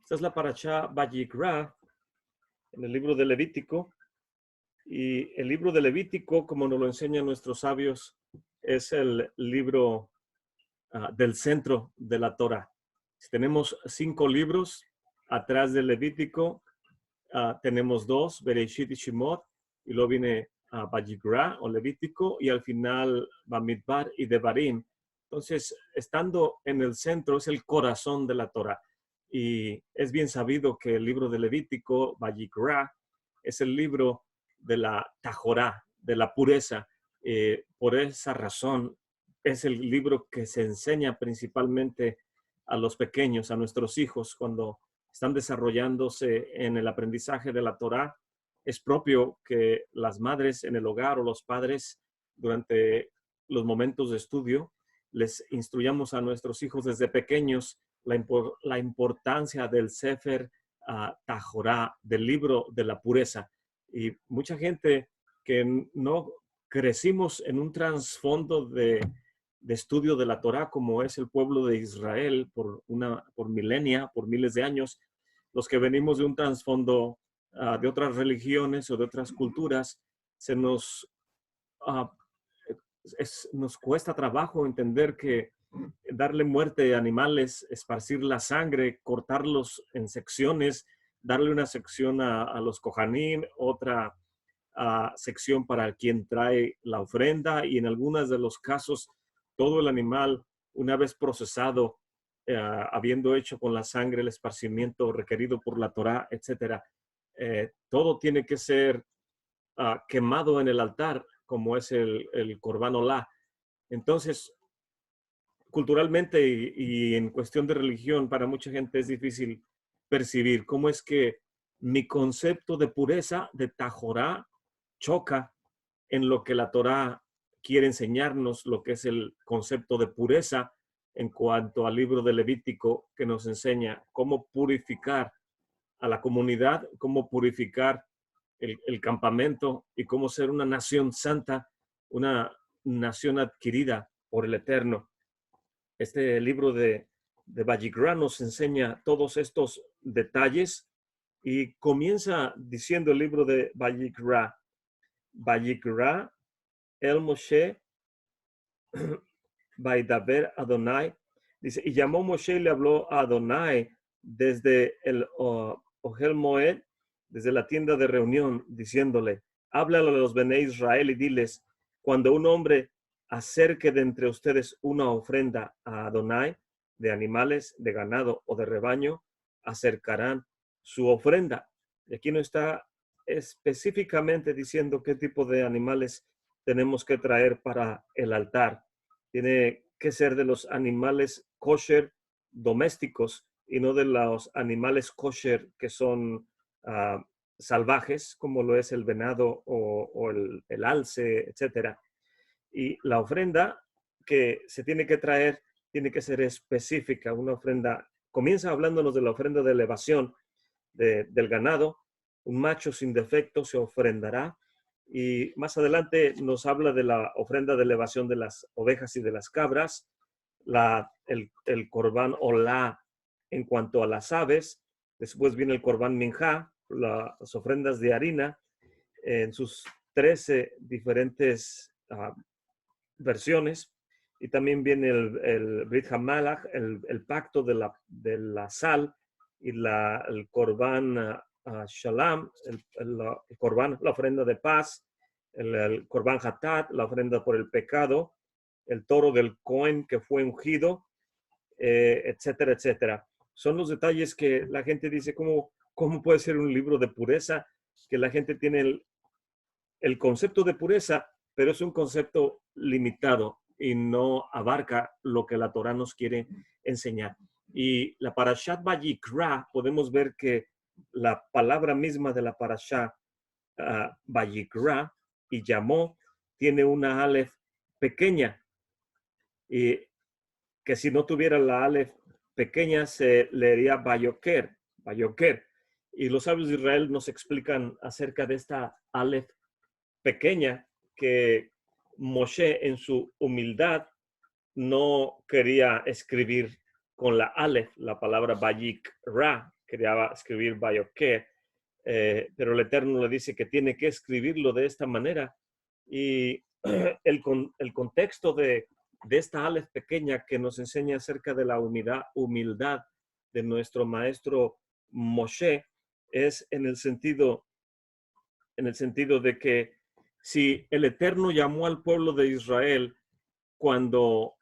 Esta es la parashá Vayikra en el libro de Levítico. Y el libro de Levítico, como nos lo enseñan nuestros sabios, es el libro del centro de la Torah. Si tenemos 5 libros, atrás del Levítico tenemos 2, Bereshit y Shemot, y luego viene Vayikra o Levítico, y al final Bamidbar y Devarim. Entonces, estando en el centro, es el corazón de la Torah. Y es bien sabido que el libro de Levítico, Vayikra, es el libro de la Tajorá, de la pureza. Por esa razón, es el libro que se enseña principalmente a los pequeños, a nuestros hijos, cuando están desarrollándose en el aprendizaje de la Torá. Es propio que las madres en el hogar o los padres durante los momentos de estudio les instruyamos a nuestros hijos desde pequeños la importancia del Sefer Tajorá, del libro de la pureza. Y mucha gente que no crecimos en un trasfondo de estudio de la Torá, como es el pueblo de Israel por milenia, por miles de años, los que venimos de un trasfondo de otras religiones o de otras culturas, nos cuesta trabajo entender que darle muerte a animales, esparcir la sangre, cortarlos en secciones, darle una sección a los kohanim, otra sección para quien trae la ofrenda, y en algunos de los casos todo el animal, una vez procesado, habiendo hecho con la sangre el esparcimiento requerido por la Torá, etc., todo tiene que ser quemado en el altar, como es el Corban Olá. Entonces, culturalmente y en cuestión de religión, para mucha gente es difícil percibir cómo es que mi concepto de pureza, de Tajorá, choca en lo que la Torá quiere enseñarnos, lo que es el concepto de pureza en cuanto al libro de Levítico, que nos enseña cómo purificar a la comunidad, cómo purificar el campamento y cómo ser una nación santa, una nación adquirida por el Eterno. Este libro de Vayikra nos enseña todos estos detalles y comienza diciendo el libro de Vayikra, Vayikra el Moshe Vaidaber Adonai, dice, y llamó Moshe y le habló a Adonai desde el Ohel Moed, desde la tienda de reunión, diciéndole, háblale a los Bene Israel y diles, cuando un hombre acerque de entre ustedes una ofrenda a Adonai, de animales, de ganado o de rebaño, acercarán su ofrenda. Y aquí no está específicamente diciendo qué tipo de animales tenemos que traer para el altar. Tiene que ser de los animales kosher domésticos y no de los animales kosher que son salvajes, como lo es el venado o el alce, etc. Y la ofrenda que se tiene que traer tiene que ser específica. Una ofrenda, comienza hablándonos de la ofrenda de elevación del ganado. Un macho sin defecto se ofrendará. Y más adelante nos habla de la ofrenda de elevación de las ovejas y de las cabras, el Corban Olá en cuanto a las aves. Después viene el Corban Minjá, las ofrendas de harina, en sus 13 diferentes versiones. Y también viene el Brit Hamalach, el pacto de la sal, y el Corban Shalom, el Corban, la ofrenda de paz, el Corban Hatat, la ofrenda por el pecado, el toro del Cohen que fue ungido, etcétera, etcétera. Son los detalles que la gente dice, ¿cómo puede ser un libro de pureza? Que la gente tiene el concepto de pureza, pero es un concepto limitado y no abarca lo que la Torá nos quiere enseñar. Y la Parashat Vayikra, podemos ver que la palabra misma de la Parashat Vayikra y llamó, tiene una Aleph pequeña, y que si no tuviera la Aleph pequeña se leería Bayoker. Y los sabios de Israel nos explican acerca de esta Aleph pequeña, que Moshe en su humildad no quería escribir con la Aleph, la palabra Vayikra, quería escribir Bayoqué, pero el Eterno le dice que tiene que escribirlo de esta manera. Y el contexto de esta Aleph pequeña que nos enseña acerca de la humildad de nuestro maestro Moshe es en el sentido de que si el Eterno llamó al pueblo de Israel cuando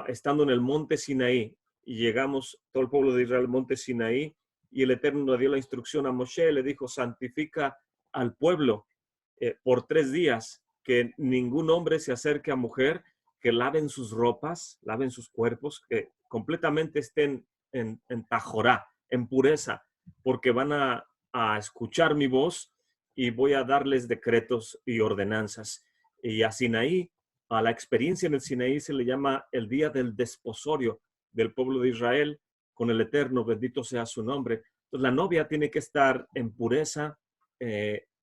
estando en el monte Sinaí, y llegamos todo el pueblo de Israel al monte Sinaí, y el Eterno le dio la instrucción a Moshe, le dijo, santifica al pueblo por 3 días, que ningún hombre se acerque a mujer, que laven sus ropas, laven sus cuerpos, que completamente estén en tajorá, en pureza, porque van a escuchar mi voz y voy a darles decretos y ordenanzas. Y a Sinaí, a la experiencia en el Sinaí se le llama el día del desposorio del pueblo de Israel con el Eterno, bendito sea su nombre. Entonces la novia tiene que estar en pureza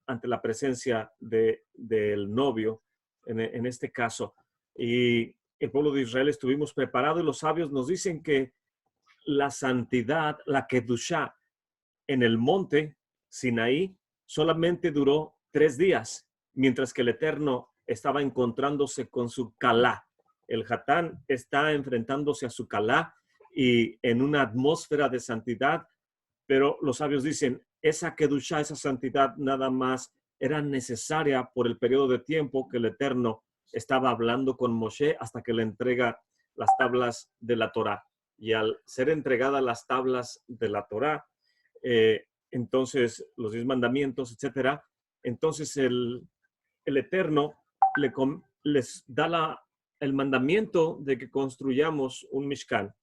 ante la presencia del novio, en este caso. Y el pueblo de Israel estuvimos preparados y los sabios nos dicen que la santidad, la kedushá en el monte Sinaí solamente duró 3 días, mientras que el Eterno estaba encontrándose con su calá. El Hatán está enfrentándose a su calá y en una atmósfera de santidad, pero los sabios dicen, esa kedushá, esa santidad nada más era necesaria por el periodo de tiempo que el Eterno estaba hablando con Moshe hasta que le entrega las tablas de la Torá. Y al ser entregadas las tablas de la Torá, entonces los 10 mandamientos, etcétera, entonces el Eterno les da el mandamiento de que construyamos un Mishkan.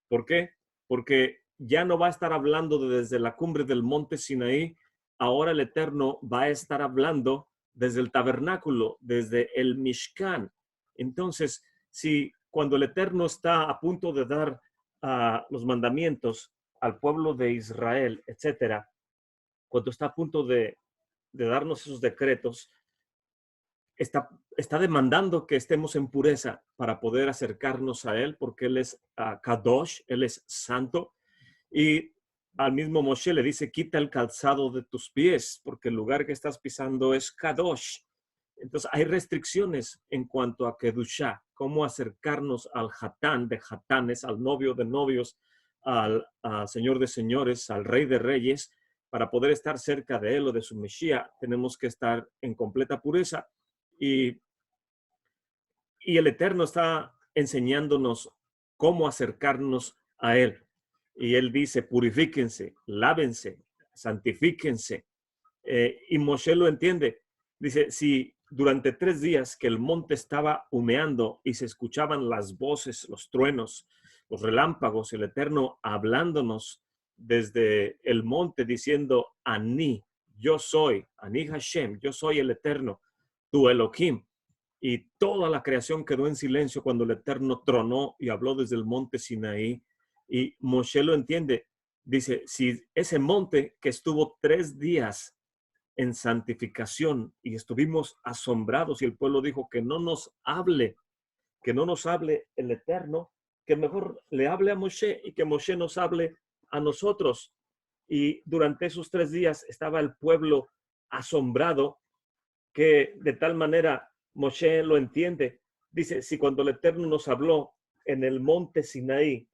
¿Por qué? Porque ya no va a estar hablando desde la cumbre del monte Sinaí, ahora el Eterno va a estar hablando desde el tabernáculo, desde el Mishkan. Entonces, si cuando el Eterno está a punto de dar los mandamientos al pueblo de Israel, etcétera, cuando está a punto de darnos esos decretos, está demandando que estemos en pureza para poder acercarnos a Él, porque Él es Kadosh, Él es santo. Y al mismo Moshe le dice, quita el calzado de tus pies, porque el lugar que estás pisando es Kadosh. Entonces hay restricciones en cuanto a Kedushá, cómo acercarnos al Hatán de Hatanes, al novio de novios, al Señor de señores, al Rey de reyes. Para poder estar cerca de Él o de su Mesías, tenemos que estar en completa pureza. Y el Eterno está enseñándonos cómo acercarnos a Él. Y Él dice, purifíquense, lávense, santifíquense. Y Moshe lo entiende. Dice, si durante 3 días que el monte estaba humeando y se escuchaban las voces, los truenos, los relámpagos, el Eterno hablándonos desde el monte diciendo, Ani, yo soy, Ani Hashem, yo soy el Eterno, tu Elohim. Y toda la creación quedó en silencio cuando el Eterno tronó y habló desde el monte Sinaí. Y Moshe lo entiende. Dice, si ese monte que estuvo 3 días en santificación y estuvimos asombrados y el pueblo dijo que no nos hable el Eterno, que mejor le hable a Moshe y que Moshe nos hable a nosotros. Y durante esos 3 días estaba el pueblo asombrado, que de tal manera Moshe lo entiende. Dice, si cuando el Eterno nos habló en el monte Sinaí,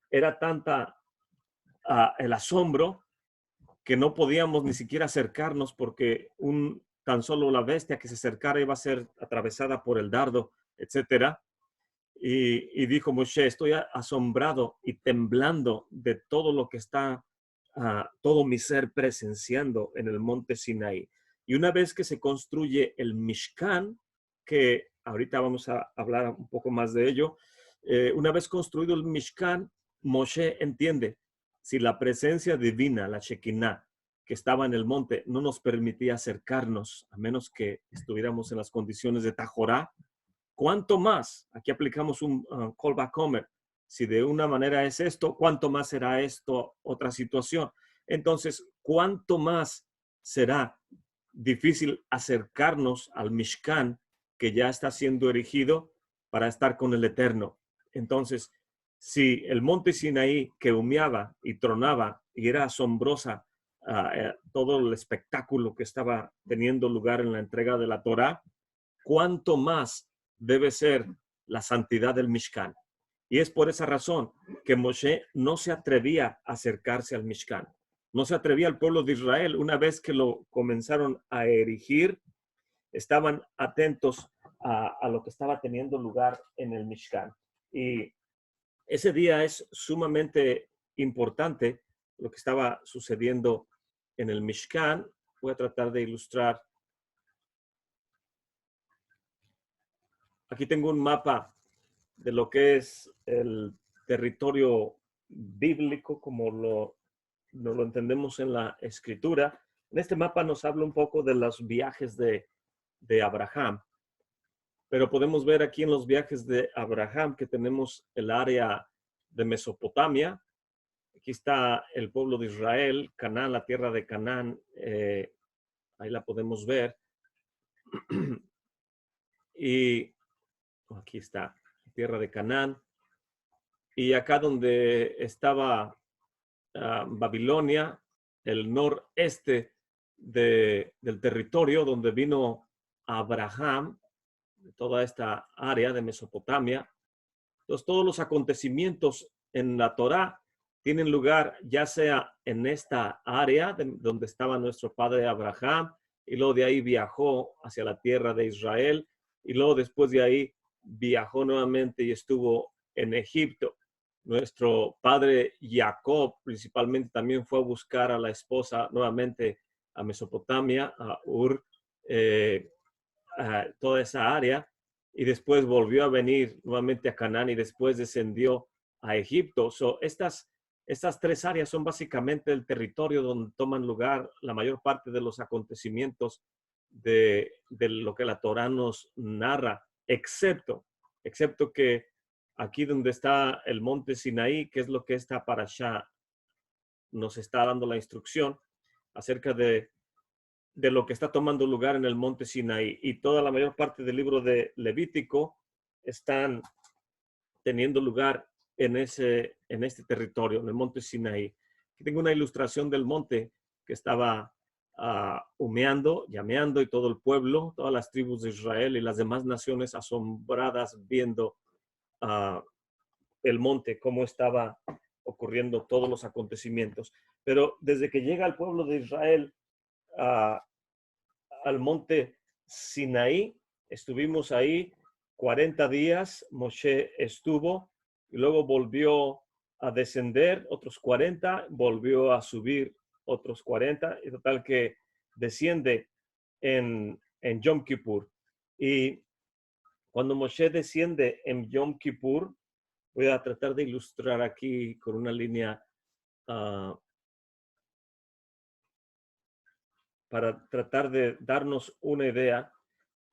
era tanta el asombro que no podíamos ni siquiera acercarnos porque tan solo la bestia que se acercara iba a ser atravesada por el dardo, etcétera. Y dijo Moshe, estoy asombrado y temblando de todo lo que está, todo mi ser presenciando en el monte Sinaí. Y una vez que se construye el Mishkan, que ahorita vamos a hablar un poco más de ello, una vez construido el Mishkan, Moshe entiende, si la presencia divina, la Shekinah, que estaba en el monte, no nos permitía acercarnos, a menos que estuviéramos en las condiciones de Tajorá, ¿cuánto más? Aquí aplicamos un callback comer. Si de una manera es esto, ¿cuánto más será esto otra situación? Entonces, ¿cuánto más será difícil acercarnos al Mishkan que ya está siendo erigido para estar con el Eterno? Entonces, si el monte Sinaí, que humeaba y tronaba y era asombrosa todo el espectáculo que estaba teniendo lugar en la entrega de la Torá, cuánto más debe ser la santidad del Mishkan. Y es por esa razón que Moshe no se atrevía a acercarse al Mishkan. No se atrevía al pueblo de Israel. Una vez que lo comenzaron a erigir, estaban atentos a lo que estaba teniendo lugar en el Mishkan. Y ese día es sumamente importante lo que estaba sucediendo en el Mishkan. Voy a tratar de ilustrar. Aquí tengo un mapa de lo que es el territorio bíblico, como lo entendemos en la escritura. En este mapa nos habla un poco de los viajes de Abraham. Pero podemos ver aquí en los viajes de Abraham que tenemos el área de Mesopotamia. Aquí está el pueblo de Israel, Canaán, la tierra de Canaán. Ahí la podemos ver. Y aquí está, la tierra de Canaán. Y acá donde estaba Babilonia, el noreste del territorio donde vino Abraham, de toda esta área de Mesopotamia. Entonces, todos los acontecimientos en la Torá tienen lugar ya sea en esta área donde estaba nuestro padre Abraham, y luego de ahí viajó hacia la tierra de Israel, y luego después de ahí viajó nuevamente y estuvo en Egipto. Nuestro padre Jacob principalmente también fue a buscar a la esposa nuevamente a Mesopotamia, a Ur, a toda esa área, y después volvió a venir nuevamente a Canaán y después descendió a Egipto. Estas tres áreas son básicamente el territorio donde toman lugar la mayor parte de los acontecimientos de lo que la Torá nos narra, excepto que aquí donde está el monte Sinaí, que es lo que esta parashá nos está dando la instrucción acerca de lo que está tomando lugar en el monte Sinaí, y toda la mayor parte del libro de Levítico están teniendo lugar en este territorio, en el monte Sinaí. Aquí tengo una ilustración del monte que estaba humeando, llameando, y todo el pueblo, todas las tribus de Israel y las demás naciones asombradas viendo el monte, cómo estaba ocurriendo todos los acontecimientos. Pero desde que llega el pueblo de Israel al monte Sinaí, estuvimos ahí 40 días, Moshe estuvo, y luego volvió a descender otros 40, volvió a subir otros 40, y total que desciende en Yom Kippur. Y cuando Moshe desciende en Yom Kippur, voy a tratar de ilustrar aquí con una línea para tratar de darnos una idea,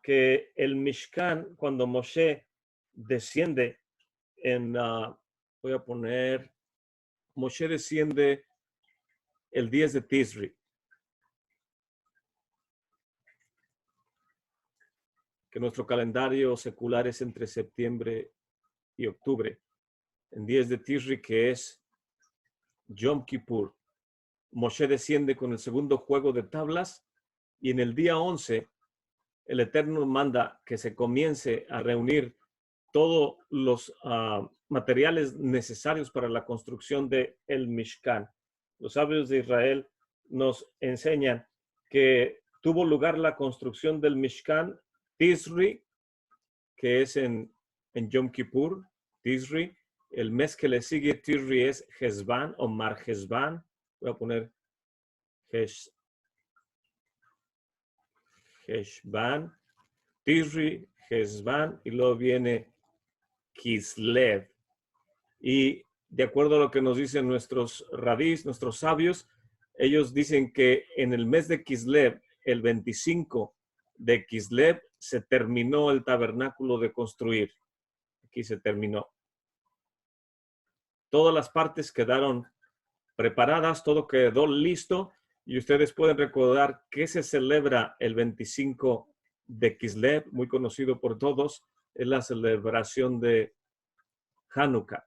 que el Mishkan, cuando Moshe desciende voy a poner, Moshe desciende el 10 de Tisri, que nuestro calendario secular es entre septiembre y octubre. En 10 de Tisri, que es Yom Kippur, Moshe desciende con el segundo juego de tablas, y en el día 11 el Eterno manda que se comience a reunir todos los materiales necesarios para la construcción del Mishkan. Los sabios de Israel nos enseñan que tuvo lugar la construcción del Mishkan Tisri, que es en Yom Kippur, Tisri. El mes que le sigue Tisri es Heshvan o Mar Heshvan. Voy a poner Heshvan, Tisri, Heshvan, y luego viene Kislev. Y de acuerdo a lo que nos dicen nuestros rabís, nuestros sabios, ellos dicen que en el mes de Kislev, el 25 de Kislev, se terminó el tabernáculo de construir. Aquí se terminó. Todas las partes quedaron preparadas, todo quedó listo, y ustedes pueden recordar que se celebra el 25 de Kislev, muy conocido por todos, es la celebración de Hanukkah.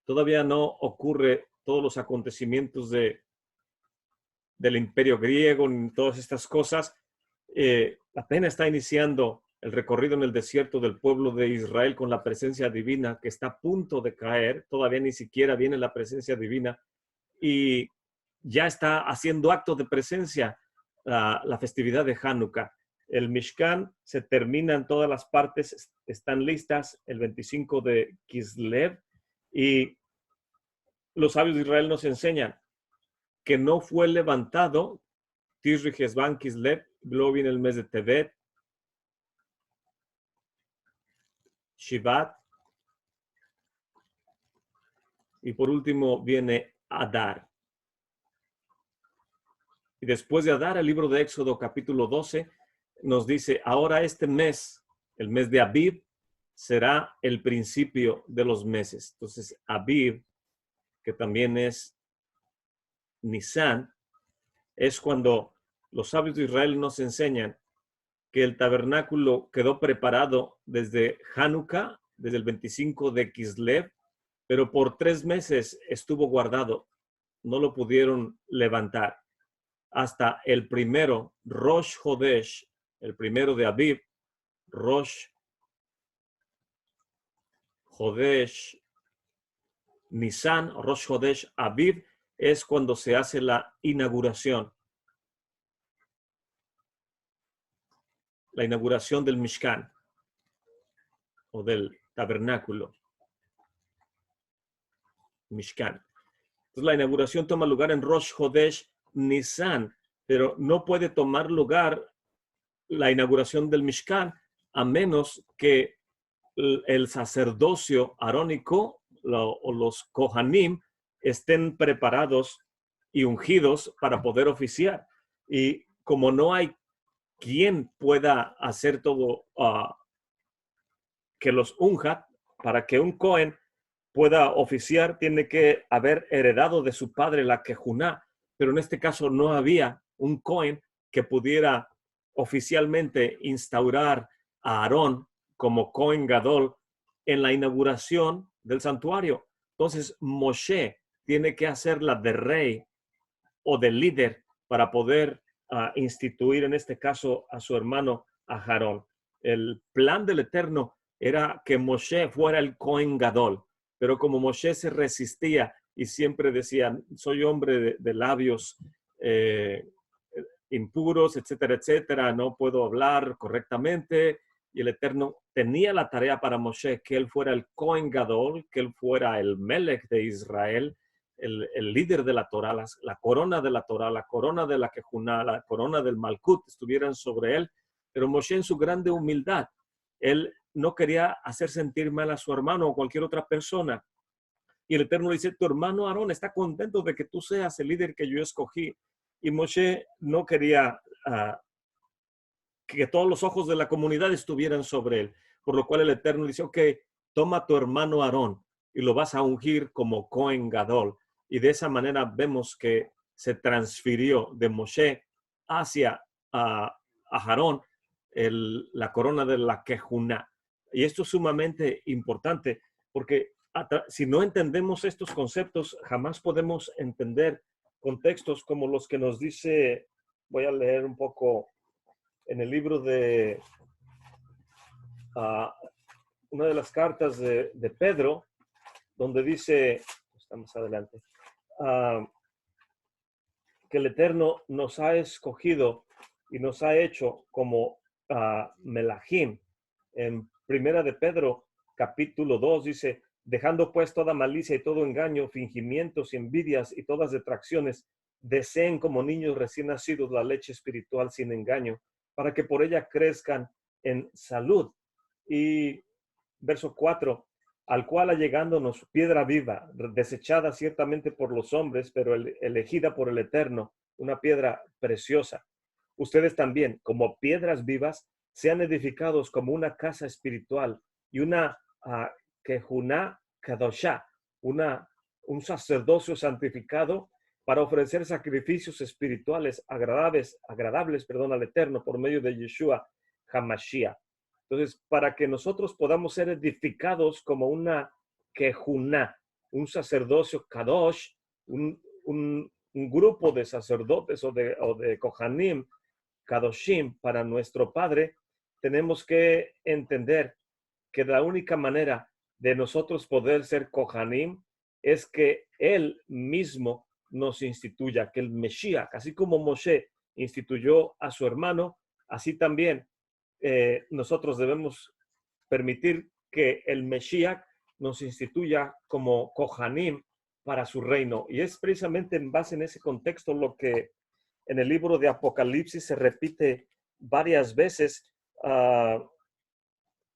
todavía no ocurre todos los acontecimientos del imperio griego, ni todas estas cosas. Apenas está iniciando el recorrido en el desierto del pueblo de Israel con la presencia divina que está a punto de caer. Todavía ni siquiera viene la presencia divina y ya está haciendo acto de presencia la festividad de Hanukkah. El Mishkan se termina en todas las partes, están listas el 25 de Kislev, y los sabios de Israel nos enseñan que no fue levantado Tishri, Hesban, Kislev, luego viene el mes de Tevet, Shivat, y por último viene Adar. Y después de Adar, el libro de Éxodo capítulo 12 nos dice, ahora este mes, el mes de Abib, será el principio de los meses. Entonces, Abib, que también es Nisan, es cuando los sabios de Israel nos enseñan que el tabernáculo quedó preparado desde Hanukkah, desde el 25 de Kislev, pero por 3 meses estuvo guardado. No lo pudieron levantar. Hasta el primero, Rosh Hodesh, el primero de Abib, Rosh Hodesh Nisan, Rosh Hodesh Abib, es cuando se hace la inauguración. La inauguración del Mishkan o del tabernáculo. Mishkan. Entonces la inauguración toma lugar en Rosh Hodesh Nisan, pero no puede tomar lugar la inauguración del Mishkan a menos que el sacerdocio arónico o los Kohanim estén preparados y ungidos para poder oficiar. Y como no hay quien pueda hacer todo, que los unja, para que un Cohen pueda oficiar, tiene que haber heredado de su padre la Kejuná, pero en este caso no había un Cohen que pudiera oficialmente instaurar a Aarón como Cohen Gadol en la inauguración del santuario. Entonces Moshe tiene que hacerla de rey o de líder para poder instituir en este caso a su hermano a Aarón. El plan del Eterno era que Moshe fuera el Cohen Gadol, pero como Moshe se resistía y siempre decía, soy hombre de labios impuros, etcétera, etcétera, no puedo hablar correctamente, y el Eterno tenía la tarea para Moshe que él fuera el Cohen Gadol, que él fuera el Melech de Israel, el líder de la Torah, la corona de la Torah, la corona de la Kejuná, la corona del Malkut estuvieran sobre él, pero Moshe en su grande humildad, él no quería hacer sentir mal a su hermano o cualquier otra persona. Y el Eterno le dice, tu hermano Aarón está contento de que tú seas el líder que yo escogí. Y Moshe no quería que todos los ojos de la comunidad estuvieran sobre él. Por lo cual el Eterno dice, ok, toma a tu hermano Aarón y lo vas a ungir como Cohen Gadol. Y de esa manera vemos que se transfirió de Moshe hacia a Aarón la corona de la Kejuná. Y esto es sumamente importante porque si no entendemos estos conceptos, jamás podemos entender contextos como los que nos dice, voy a leer un poco en el libro de una de las cartas de Pedro, donde dice, estamos adelante, que el Eterno nos ha escogido y nos ha hecho como Melahim. En Primera de Pedro, capítulo 2, dice, dejando pues toda malicia y todo engaño, fingimientos y envidias y todas detracciones, deseen como niños recién nacidos la leche espiritual sin engaño, para que por ella crezcan en salud. Y verso 4, al cual allegándonos piedra viva, desechada ciertamente por los hombres, pero elegida por el Eterno, una piedra preciosa. Ustedes también, como piedras vivas, sean edificados como una casa espiritual y una Kejuná Kadoshá, un sacerdocio santificado para ofrecer sacrificios espirituales agradables al Eterno por medio de Yeshua HaMashiach. Entonces, para que nosotros podamos ser edificados como una Kejuná, un sacerdocio kadosh, un grupo de sacerdotes o de kohanim, kadoshim para nuestro Padre, tenemos que entender que la única manera de nosotros poder ser kohanim es que Él mismo nos instituya, que el Mesías, así como Moshe instituyó a su hermano, así también nosotros debemos permitir que el Mesías nos instituya como kohanim para su reino. Y es precisamente en base en ese contexto lo que en el libro de Apocalipsis se repite varias veces.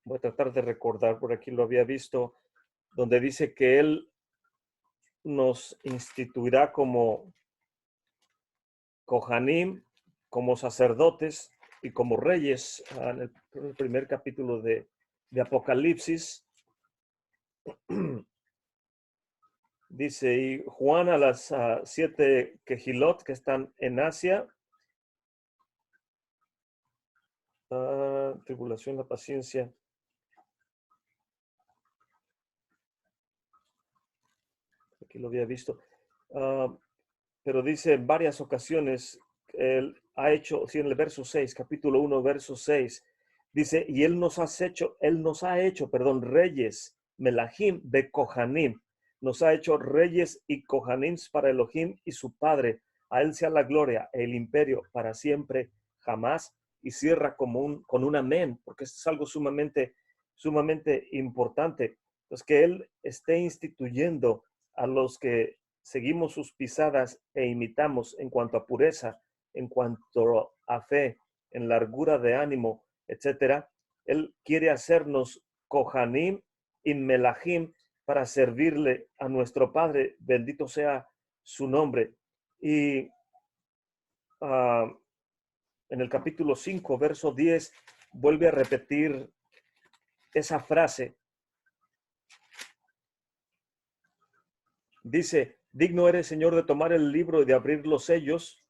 Voy a tratar de recordar, por aquí lo había visto, donde dice que Él nos instituirá como kohanim, como sacerdotes y como reyes, en el primer capítulo de Apocalipsis. Dice, y Juan a las 7 Kehilot que están en Asia, tribulación, la paciencia. Aquí lo había visto. Pero dice en varias ocasiones, él ha hecho, sí, en el verso 6, capítulo 1, verso 6, dice, y él nos ha hecho, reyes, melahim, de kohanim, nos ha hecho reyes y kohanim para Elohim y su Padre. A él sea la gloria, el imperio para siempre, jamás. Y cierra con un amén, porque esto es algo sumamente importante. Entonces, que él esté instituyendo a los que seguimos sus pisadas e imitamos en cuanto a pureza, en cuanto a fe, en largura de ánimo, etcétera. Él quiere hacernos kohanim y melahim para servirle a nuestro Padre. Bendito sea su nombre. Y en el capítulo 5, verso 10, vuelve a repetir esa frase. Dice, digno eres, Señor, de tomar el libro y de abrir los sellos,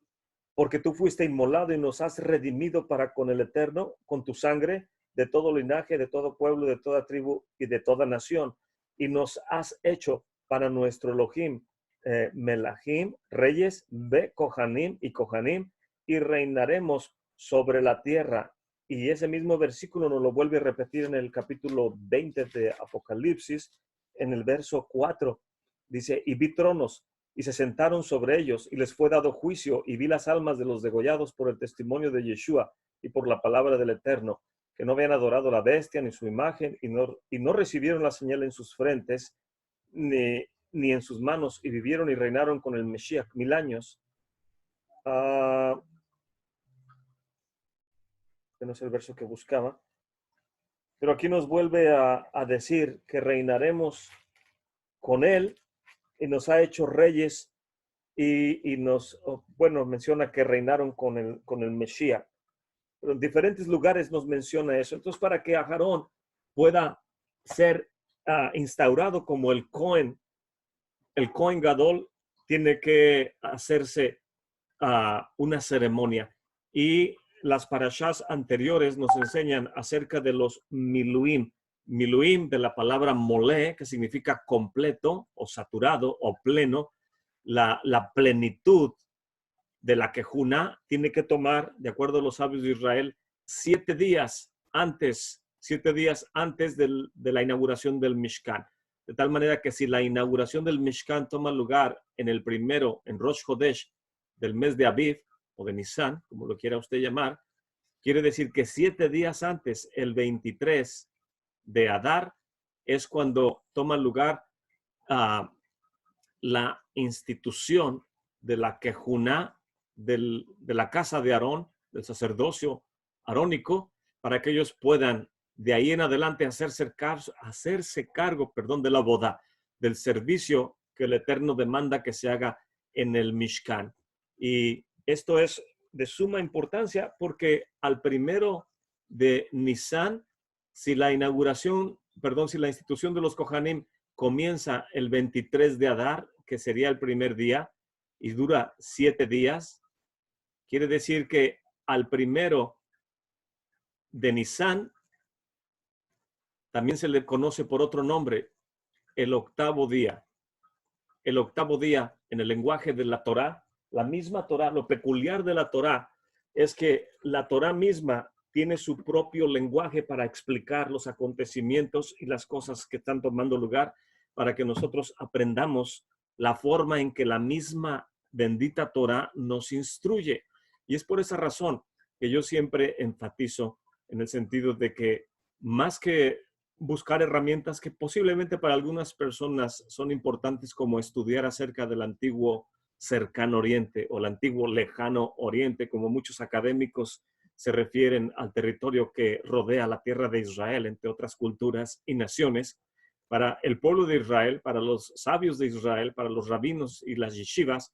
porque tú fuiste inmolado y nos has redimido para con el Eterno, con tu sangre, de todo linaje, de todo pueblo, de toda tribu y de toda nación. Y nos has hecho para nuestro Elohim, melahim, reyes, kohanim y kohanim, y reinaremos sobre la tierra. Y ese mismo versículo nos lo vuelve a repetir en el capítulo 20 de Apocalipsis, en el verso 4. Dice, y vi tronos, y se sentaron sobre ellos, y les fue dado juicio, y vi las almas de los degollados por el testimonio de Yeshua y por la palabra del Eterno, que no habían adorado a la bestia ni su imagen, y no recibieron la señal en sus frentes, ni en sus manos, y vivieron y reinaron con el Mesías 1000 años. No es el verso que buscaba, pero aquí nos vuelve a decir que reinaremos con él, y nos ha hecho reyes, y menciona que reinaron con el Mesías. Pero en diferentes lugares nos menciona eso. Entonces, para que Aarón pueda ser instaurado como el Cohen Gadol, tiene que hacerse una ceremonia. Y las parashas anteriores nos enseñan acerca de los miluim. Miluim, de la palabra molé, que significa completo o saturado o pleno. La plenitud de la quejuna tiene que tomar, de acuerdo a los sabios de Israel, 7 días antes de la inauguración del Mishkan. De tal manera que si la inauguración del Mishkan toma lugar en el primero, en Rosh Chodesh, del mes de Aviv, o de Nisan, como lo quiera usted llamar, quiere decir que 7 días antes, el 23 de Adar, es cuando toma lugar la institución de la quejuná de la casa de Aarón, del sacerdocio arónico, para que ellos puedan de ahí en adelante hacerse cargo de la boda, del servicio que el Eterno demanda que se haga en el Mishkan. Y esto es de suma importancia porque al primero de Nisan, si la institución de los Kohanim comienza el 23 de Adar, que sería el primer día, y dura 7 días, quiere decir que al primero de Nisan también se le conoce por otro nombre, el octavo día. el octavo día en el lenguaje de la Torá, la misma Torá, lo peculiar de la Torá es que la Torá misma tiene su propio lenguaje para explicar los acontecimientos y las cosas que están tomando lugar para que nosotros aprendamos la forma en que la misma bendita Torá nos instruye. Y es por esa razón que yo siempre enfatizo en el sentido de que más que buscar herramientas que posiblemente para algunas personas son importantes, como estudiar acerca del antiguo cercano oriente o el antiguo lejano oriente, como muchos académicos se refieren al territorio que rodea la tierra de Israel, entre otras culturas y naciones. Para el pueblo de Israel, para los sabios de Israel, para los rabinos y las yeshivas,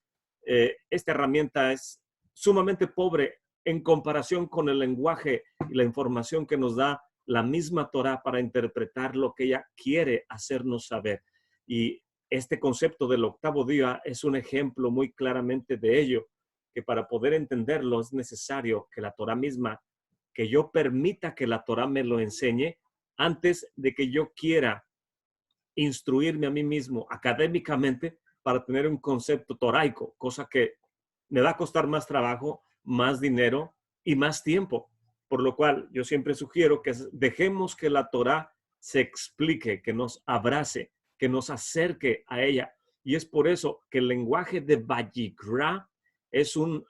esta herramienta es sumamente pobre en comparación con el lenguaje y la información que nos da la misma Torá para interpretar lo que ella quiere hacernos saber. Y este concepto del octavo día es un ejemplo muy claramente de ello, que para poder entenderlo es necesario que la Torá misma, que yo permita que la Torá me lo enseñe antes de que yo quiera instruirme a mí mismo académicamente para tener un concepto toraico, cosa que me va a costar más trabajo, más dinero y más tiempo. Por lo cual yo siempre sugiero que dejemos que la Torá se explique, que nos abrace, que nos acerque a ella. Y es por eso que el lenguaje de Vayikra es un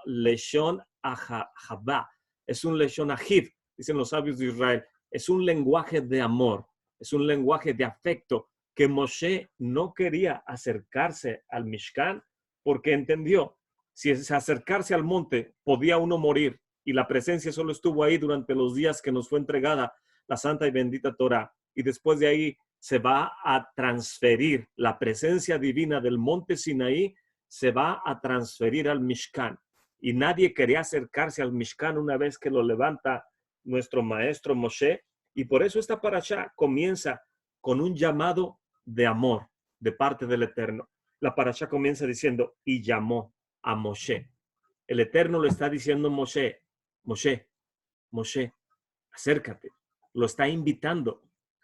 leshon ahava, es un leshon ahiv, dicen los sabios de Israel. Es un lenguaje de amor, es un lenguaje de afecto que Moshe no quería acercarse al Mishkan porque entendió, si es acercarse al monte podía uno morir y la presencia solo estuvo ahí durante los días que nos fue entregada la santa y bendita Torah, y después de ahí se va a transferir la presencia divina del monte Sinaí, se va a transferir al Mishkan, y nadie quería acercarse al Mishkan una vez que lo levanta nuestro maestro Moshe, y por eso esta parashá comienza con un llamado de amor de parte del Eterno. La parashá comienza diciendo, y llamó a Moshe. El Eterno le está diciendo a Moshe, Moshe, Moshe, acércate. Lo está invitando.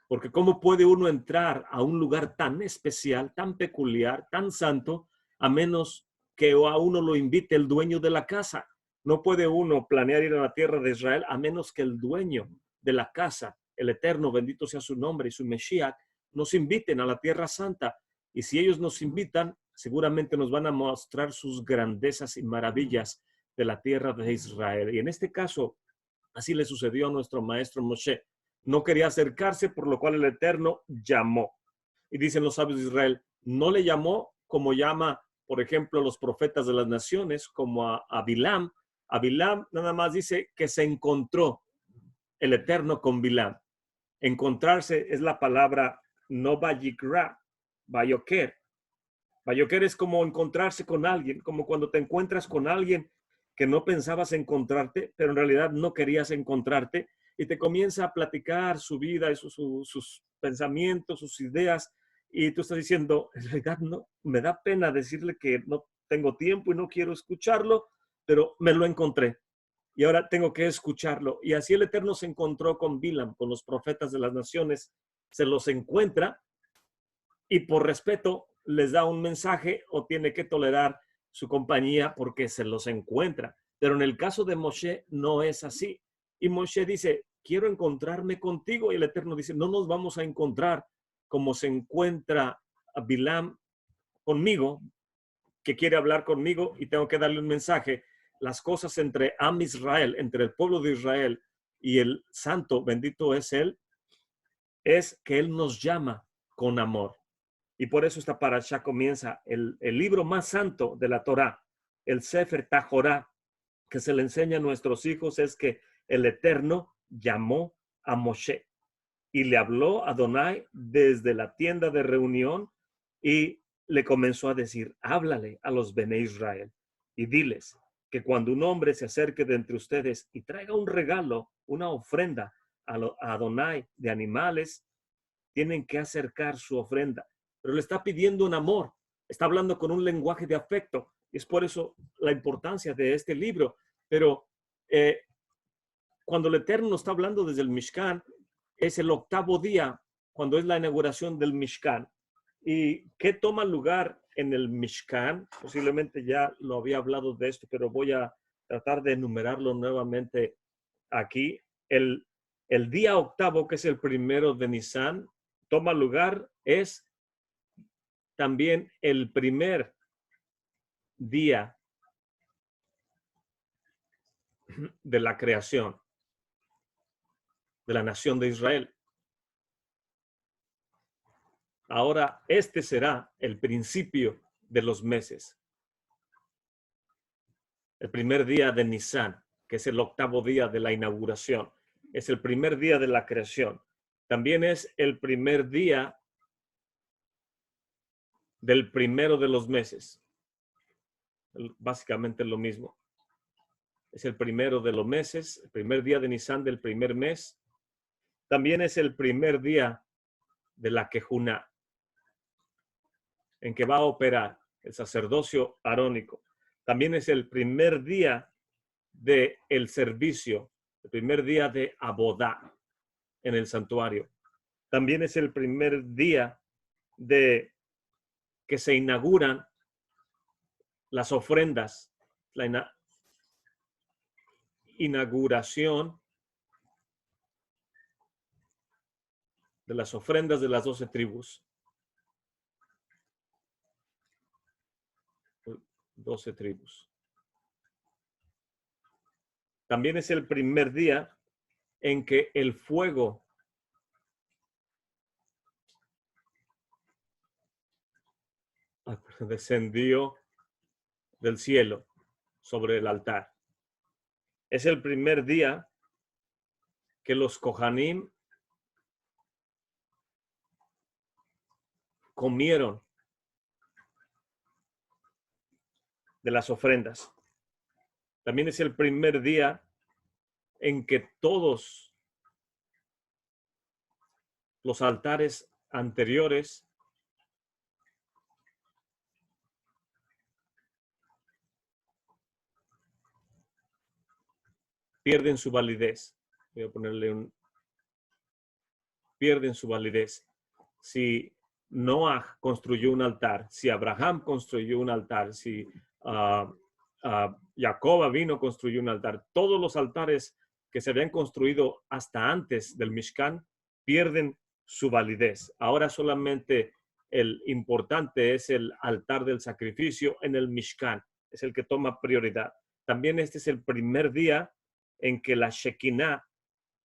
Porque ¿cómo puede uno entrar a un lugar tan especial, tan peculiar, tan santo, a menos que a uno lo invite el dueño de la casa? No puede uno planear ir a la tierra de Israel a menos que el dueño de la casa, el Eterno, bendito sea su nombre, y su Mesías, nos inviten a la tierra santa. Y si ellos nos invitan, seguramente nos van a mostrar sus grandezas y maravillas de la tierra de Israel. Y en este caso, así le sucedió a nuestro maestro Moshe. No quería acercarse, por lo cual el Eterno llamó. Y dicen los sabios de Israel, no le llamó como llama, por ejemplo, los profetas de las naciones, como a Bilam. A Bilam nada más dice que se encontró el Eterno con Bilam. Encontrarse es la palabra no vayikra, bayoker. Bayoker es como encontrarse con alguien, como cuando te encuentras con alguien que no pensabas encontrarte, pero en realidad no querías encontrarte, y te comienza a platicar su vida y sus pensamientos, sus ideas, y tú estás diciendo, en realidad no, me da pena decirle que no tengo tiempo y no quiero escucharlo, pero me lo encontré y ahora tengo que escucharlo. Y así el Eterno se encontró con Bilam, con los profetas de las naciones, se los encuentra y por respeto les da un mensaje o tiene que tolerar su compañía porque se los encuentra. Pero en el caso de Moshe no es así. Y Moshe dice, quiero encontrarme contigo. Y el Eterno dice, no nos vamos a encontrar como se encuentra a Bilam conmigo, que quiere hablar conmigo y tengo que darle un mensaje. Las cosas entre Am Israel, entre el pueblo de Israel y el santo, bendito es él, es que él nos llama con amor. Y por eso esta parashá comienza el libro más santo de la Torá, el Sefer Tajorá, que se le enseña a nuestros hijos, es que el Eterno llamó a Moshe y le habló a Adonai desde la tienda de reunión y le comenzó a decir, háblale a los Bene Israel y diles que cuando un hombre se acerque de entre ustedes y traiga un regalo, una ofrenda a Adonai de animales, tienen que acercar su ofrenda. Pero le está pidiendo un amor, está hablando con un lenguaje de afecto. Y es por eso la importancia de este libro. Pero cuando el Eterno está hablando desde el Mishkan, es el 8º día, cuando es la inauguración del Mishkan. ¿Y qué toma lugar en el Mishkan. Posiblemente ya lo había hablado de esto, pero voy a tratar de enumerarlo nuevamente aquí. El día octavo, que es el primero de Nisan, toma lugar, es también el primer día de la creación de la nación de Israel. Ahora, este será el principio de los meses. El primer día de Nisan, que es el octavo día de la inauguración, es el primer día de la creación. También es el primer día del primero de los meses. Básicamente lo mismo. Es el primero de los meses, el primer día de Nisan del primer mes. También es el primer día de la Kejuná, en que va a operar el sacerdocio arónico. También es el primer día del servicio, el primer día de Abodá en el santuario. También es el primer día de que se inauguran las ofrendas, la inauguración de las ofrendas de las 12 tribus. 12 tribus. También es el primer día en que el fuego descendió del cielo sobre el altar. Es el primer día que los Kohanim comieron de las ofrendas. También es el primer día en que todos los altares anteriores pierden su validez. Voy a ponerle pierden su validez. Si Noah construyó un altar, si Abraham construyó un altar, si Jacob vino construyó un altar, todos los altares que se habían construido hasta antes del Mishkan pierden su validez. Ahora solamente el importante es el altar del sacrificio en el Mishkan, es el que toma prioridad. También este es el primer día en que la Shekinah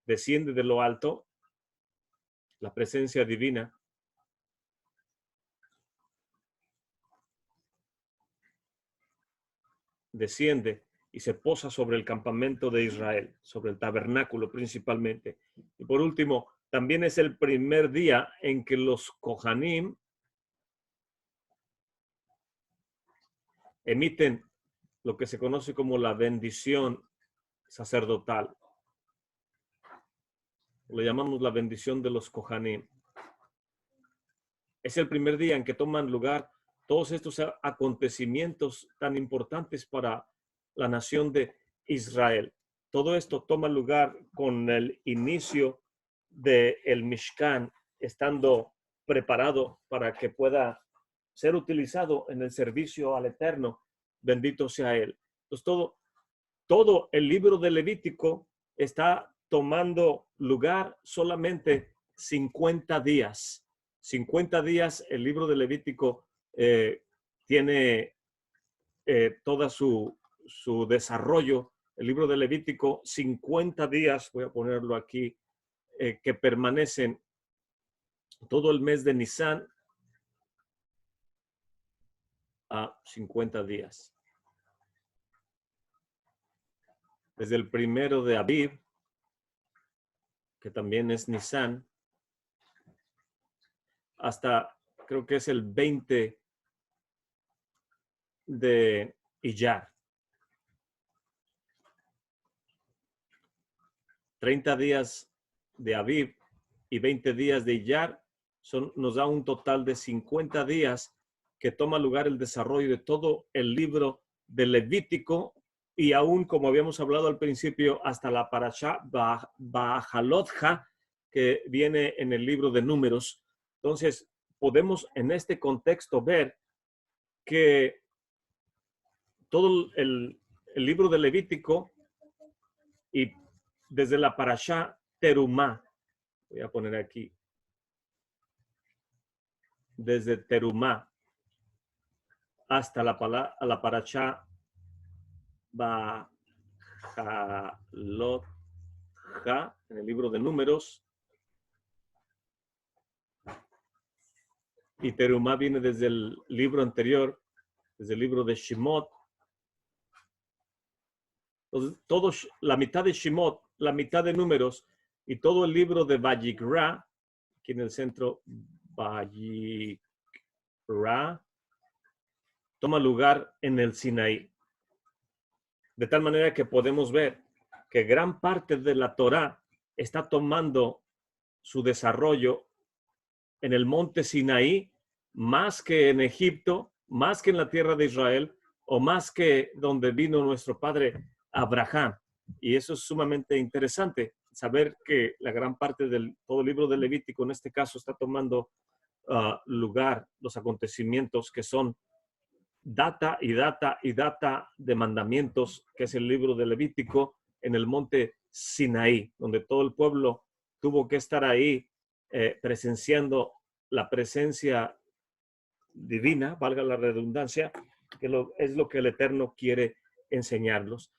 desciende de lo alto, la presencia divina, desciende y se posa sobre el campamento de Israel, sobre el tabernáculo principalmente. Y por último, también es el primer día en que los Kohanim emiten lo que se conoce como la bendición sacerdotal. Lo llamamos la bendición de los Kohanim. Es el primer día en que toman lugar todos estos acontecimientos tan importantes para la nación de Israel. Todo esto toma lugar con el inicio del Mishkan, estando preparado para que pueda ser utilizado en el servicio al Eterno. Bendito sea Él. Entonces, todo el libro de Levítico está tomando lugar solamente 50 días. 50 días el libro de Levítico tiene todo su desarrollo. El libro de Levítico, 50 días, voy a ponerlo aquí, que permanecen todo el mes de Nisan a 50 días. Desde el primero de Aviv, que también es Nisan, hasta creo que es el 20 de Iyar. 30 días de Aviv y 20 días de Iyar nos da un total de 50 días que toma lugar el desarrollo de todo el libro de Levítico, y aún, como habíamos hablado al principio, hasta la Parashá Bajalotja, que viene en el libro de Números. Entonces, podemos en este contexto ver que todo el libro de Levítico y desde la parashá Terumá, voy a poner aquí, desde Terumá hasta la parashá Bajalotja, en el libro de Números, y Terumá viene desde el libro anterior, desde el libro de Shemot. Entonces, la mitad de Shemot, la mitad de Números y todo el libro de Vayikra, aquí en el centro, Vayikra, toma lugar en el Sinaí. De tal manera que podemos ver que gran parte de la Torá está tomando su desarrollo en el monte Sinaí, más que en Egipto, más que en la tierra de Israel, o más que donde vino nuestro padre Abraham. Y eso es sumamente interesante, saber que la gran parte del todo el libro de Levítico, en este caso, está tomando lugar los acontecimientos que son data y data y data de mandamientos, que es el libro de Levítico, en el monte Sinaí, donde todo el pueblo tuvo que estar ahí presenciando la presencia divina, valga la redundancia, que es lo que el Eterno quiere enseñarnos.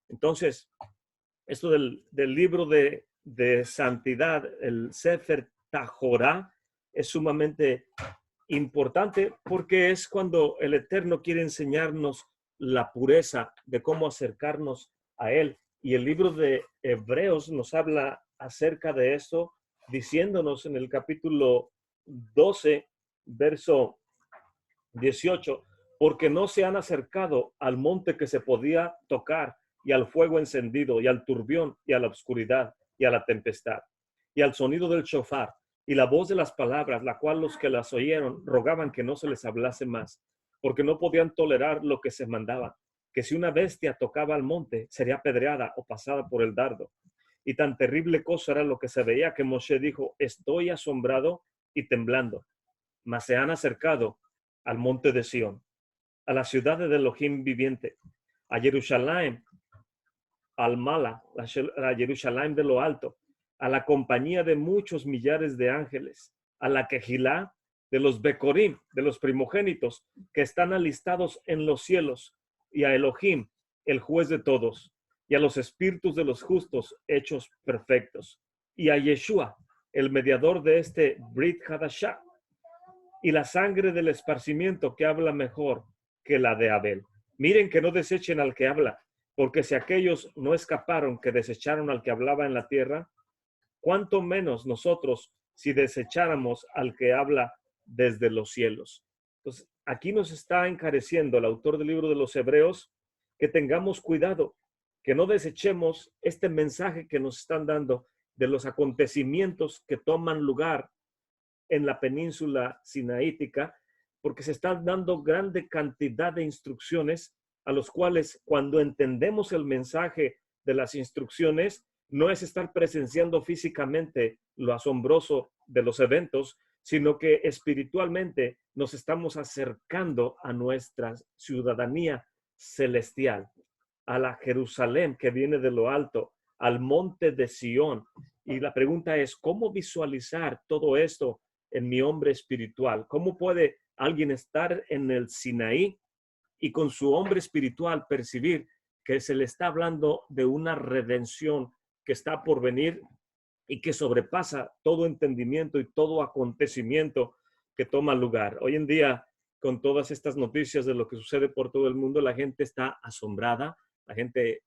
Entonces, esto del libro de santidad, el Sefer Tajorá, es sumamente importante porque es cuando el Eterno quiere enseñarnos la pureza de cómo acercarnos a Él. Y el libro de Hebreos nos habla acerca de esto, diciéndonos en el capítulo 12, verso 18, porque no se han acercado al monte que se podía tocar, y al fuego encendido, y al turbión, y a la oscuridad, y a la tempestad, y al sonido del shofar, y la voz de las palabras, la cual los que las oyeron rogaban que no se les hablase más, porque no podían tolerar lo que se mandaba, que si una bestia tocaba al monte, sería apedreada o pasada por el dardo. Y tan terrible cosa era lo que se veía que Moshe dijo: estoy asombrado y temblando. Mas se han acercado al monte de Sión, a la ciudad de Elohim viviente, a Jerusalén, al Mala, a Jerusalén de lo alto, a la compañía de muchos millares de ángeles, a la Quejilá de los Becorim, de los primogénitos, que están alistados en los cielos, y a Elohim, el juez de todos, y a los espíritus de los justos hechos perfectos, y a Yeshua, el mediador de este Brit Hadashah, y la sangre del esparcimiento que habla mejor que la de Abel. Miren que no desechen al que habla, porque si aquellos no escaparon que desecharon al que hablaba en la tierra, cuánto menos nosotros si desecháramos al que habla desde los cielos. Entonces, aquí nos está encareciendo el autor del libro de los Hebreos que tengamos cuidado, que no desechemos este mensaje que nos están dando de los acontecimientos que toman lugar en la península sinaítica, porque se están dando grande cantidad de instrucciones a los cuales, cuando entendemos el mensaje de las instrucciones, no es estar presenciando físicamente lo asombroso de los eventos, sino que espiritualmente nos estamos acercando a nuestra ciudadanía celestial, a la Jerusalén que viene de lo alto, al monte de Sión. Y la pregunta es, ¿cómo visualizar todo esto en mi hombre espiritual? ¿Cómo puede alguien estar en el Sinaí y con su hombre espiritual percibir que se le está hablando de una redención que está por venir y que sobrepasa todo entendimiento y todo acontecimiento que toma lugar? Hoy en día, con todas estas noticias de lo que sucede por todo el mundo, la gente está asombrada, la gente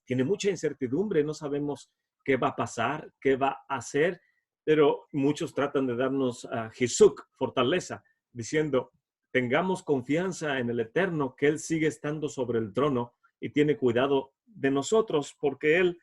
tiene mucha incertidumbre, no sabemos qué va a pasar, qué va a hacer, pero muchos tratan de darnos Jisuk, fortaleza, diciendo: tengamos confianza en el Eterno, que Él sigue estando sobre el trono y tiene cuidado de nosotros, porque Él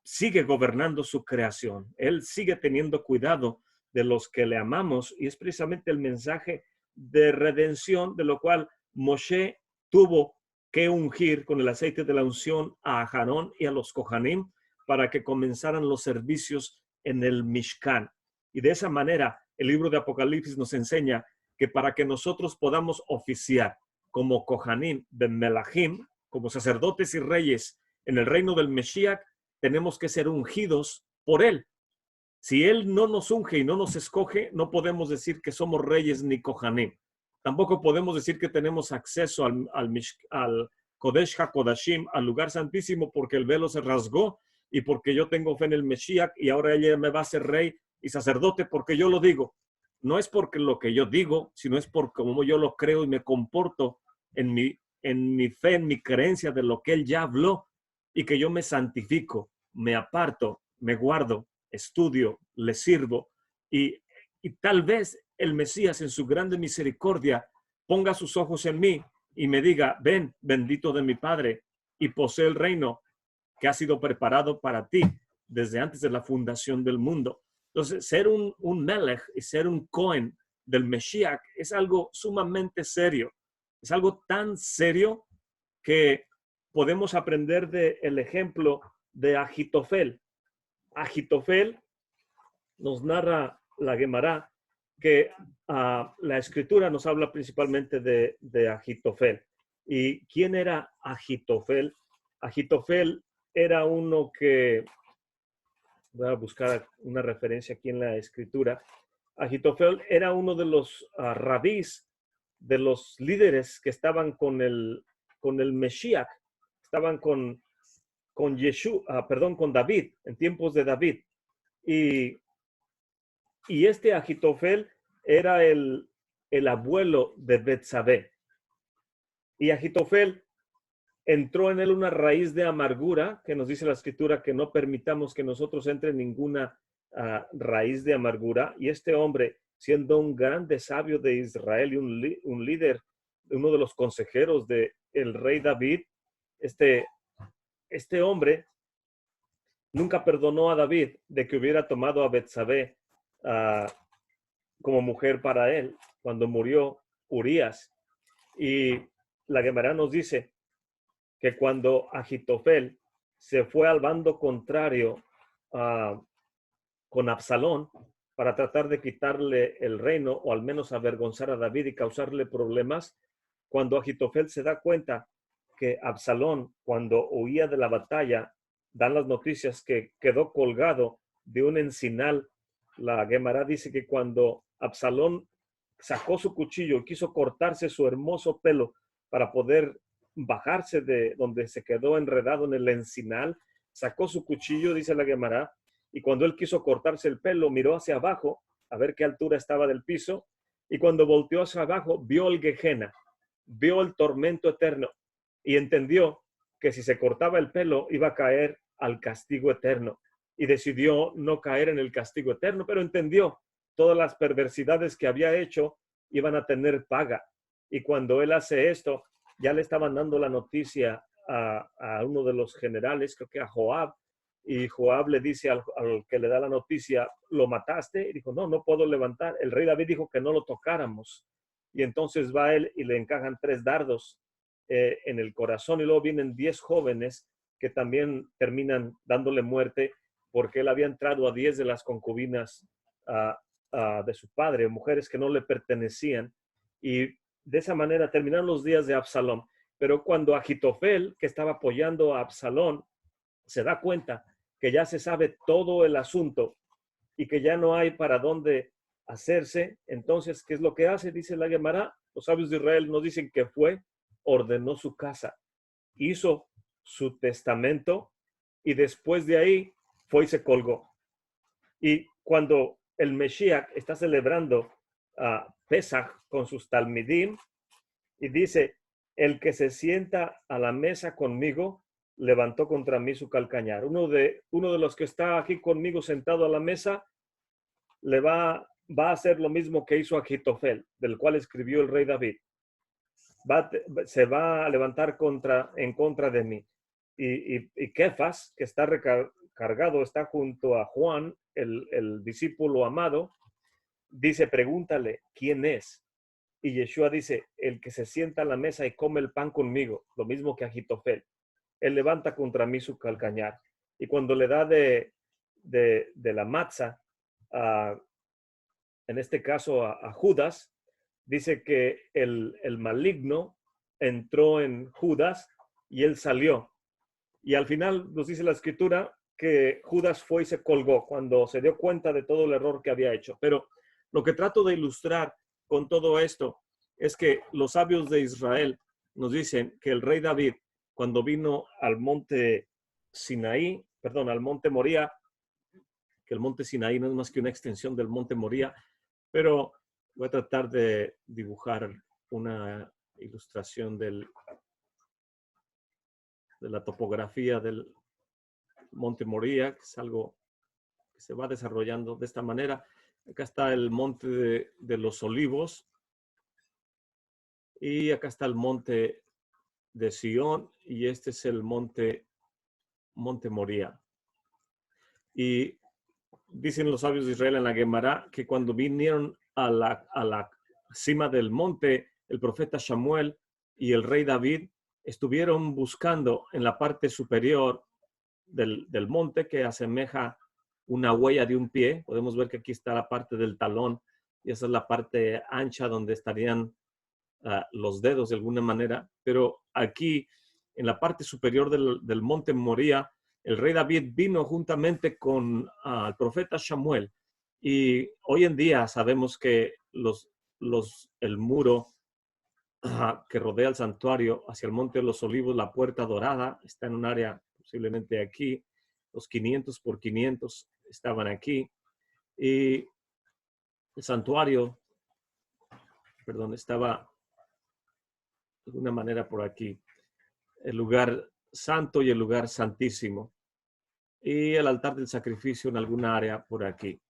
sigue gobernando su creación. Él sigue teniendo cuidado de los que le amamos, y es precisamente el mensaje de redención de lo cual Moshe tuvo que ungir con el aceite de la unción a Aarón y a los Kohanim para que comenzaran los servicios en el Mishkan. Y de esa manera el libro de Apocalipsis nos enseña que para que nosotros podamos oficiar como Kohanim ben Melahim, como sacerdotes y reyes en el reino del Mesías, tenemos que ser ungidos por él. Si él no nos unge y no nos escoge, no podemos decir que somos reyes ni Kohanim. Tampoco podemos decir que tenemos acceso al Kodesh HaKodashim, al lugar santísimo, porque el velo se rasgó y porque yo tengo fe en el Mesías y ahora ella me va a ser rey y sacerdote porque yo lo digo. No es porque lo que yo digo, sino es por cómo yo lo creo y me comporto en mi fe, en mi creencia de lo que él ya habló, y que yo me santifico, me aparto, me guardo, estudio, le sirvo, y tal vez el Mesías en su grande misericordia ponga sus ojos en mí y me diga: ven, bendito de mi Padre, y posee el reino que ha sido preparado para ti desde antes de la fundación del mundo. Entonces, ser un Melech y ser un Cohen del Mesías es algo sumamente serio. Es algo tan serio que podemos aprender del ejemplo de Agitofel. Agitofel nos narra la Gemara que la escritura nos habla principalmente de Agitofel. ¿Y quién era Agitofel? Agitofel era uno que, voy a buscar una referencia aquí en la escritura. Agitofel era uno de los rabís, de los líderes que estaban con el Mesías, estaban con con David, en tiempos de David. Y este Agitofel era el abuelo de Betsabé. Y Agitofel entró en él una raíz de amargura, que nos dice la escritura que no permitamos que nosotros entre ninguna raíz de amargura. Y este hombre, siendo un grande sabio de Israel y un líder, uno de los consejeros del rey David, este hombre nunca perdonó a David de que hubiera tomado a Betsabé como mujer para él cuando murió Urías. Y la Gemara nos dice que cuando Agitofel se fue al bando contrario con Absalón para tratar de quitarle el reino o al menos avergonzar a David y causarle problemas, cuando Agitofel se da cuenta que Absalón, cuando huía de la batalla, dan las noticias que quedó colgado de un encinal. La Gemara dice que cuando Absalón sacó su cuchillo y quiso cortarse su hermoso pelo para poder bajarse de donde se quedó enredado en el encinal, sacó su cuchillo, dice la Gemara, y cuando él quiso cortarse el pelo, miró hacia abajo a ver qué altura estaba del piso, y cuando volteó hacia abajo, vio el Gehenna, vio el tormento eterno, y entendió que si se cortaba el pelo iba a caer al castigo eterno, y decidió no caer en el castigo eterno, pero entendió todas las perversidades que había hecho iban a tener paga. Y cuando él hace esto, ya le estaban dando la noticia a uno de los generales, creo que a Joab, y Joab le dice al que le da la noticia: ¿lo mataste? Y dijo: no, no puedo levantar. El rey David dijo que no lo tocáramos. Y entonces va él y le encajan 3 dardos en el corazón, y luego vienen 10 jóvenes que también terminan dándole muerte porque él había entrado a 10 de las concubinas de su padre, mujeres que no le pertenecían, y de esa manera terminaron los días de Absalón. Pero cuando Agitofel, que estaba apoyando a Absalón, se da cuenta que ya se sabe todo el asunto y que ya no hay para dónde hacerse, entonces, ¿qué es lo que hace? Dice la Gemara, los sabios de Israel nos dicen que ordenó su casa, hizo su testamento, y después de ahí fue y se colgó. Y cuando el Mesías está celebrando Pesach con sus talmidim, y dice: el que se sienta a la mesa conmigo levantó contra mí su calcañar. Uno de los que está aquí conmigo sentado a la mesa le va a hacer lo mismo que hizo Agitofel, del cual escribió el rey David. Se va a levantar en contra de mí. Y Kefas, que está recargado, está junto a Juan, el discípulo amado, dice: pregúntale quién es. Y Yeshua dice: el que se sienta a la mesa y come el pan conmigo, lo mismo que Agitofel. Él levanta contra mí su calcañar. Y cuando le da de la matza, en este caso a Judas, dice que el maligno entró en Judas y él salió. Y al final nos dice la escritura que Judas fue y se colgó cuando se dio cuenta de todo el error que había hecho. Pero lo que trato de ilustrar con todo esto es que los sabios de Israel nos dicen que el rey David, cuando vino al monte Sinaí, perdón, al monte Moría, que el monte Sinaí no es más que una extensión del monte Moría, pero voy a tratar de dibujar una ilustración de la topografía del monte Moría, que es algo que se va desarrollando de esta manera. Acá está el monte de los Olivos y acá está el monte de Sión y este es el monte Moría. Y dicen los sabios de Israel en la Gemara que cuando vinieron a la cima del monte, el profeta Samuel y el rey David estuvieron buscando en la parte superior del monte, que asemeja una huella de un pie. Podemos ver que aquí está la parte del talón y esa es la parte ancha donde estarían los dedos de alguna manera. Pero aquí, en la parte superior del monte Moría, el rey David vino juntamente con el profeta Samuel. Y hoy en día sabemos que el muro que rodea el santuario hacia el monte de los Olivos, la puerta dorada, está en un área posiblemente aquí. Los 500 por 500 estaban aquí. Y el santuario, perdón, estaba de alguna manera por aquí. El lugar santo y el lugar santísimo. Y el altar del sacrificio en alguna área por aquí.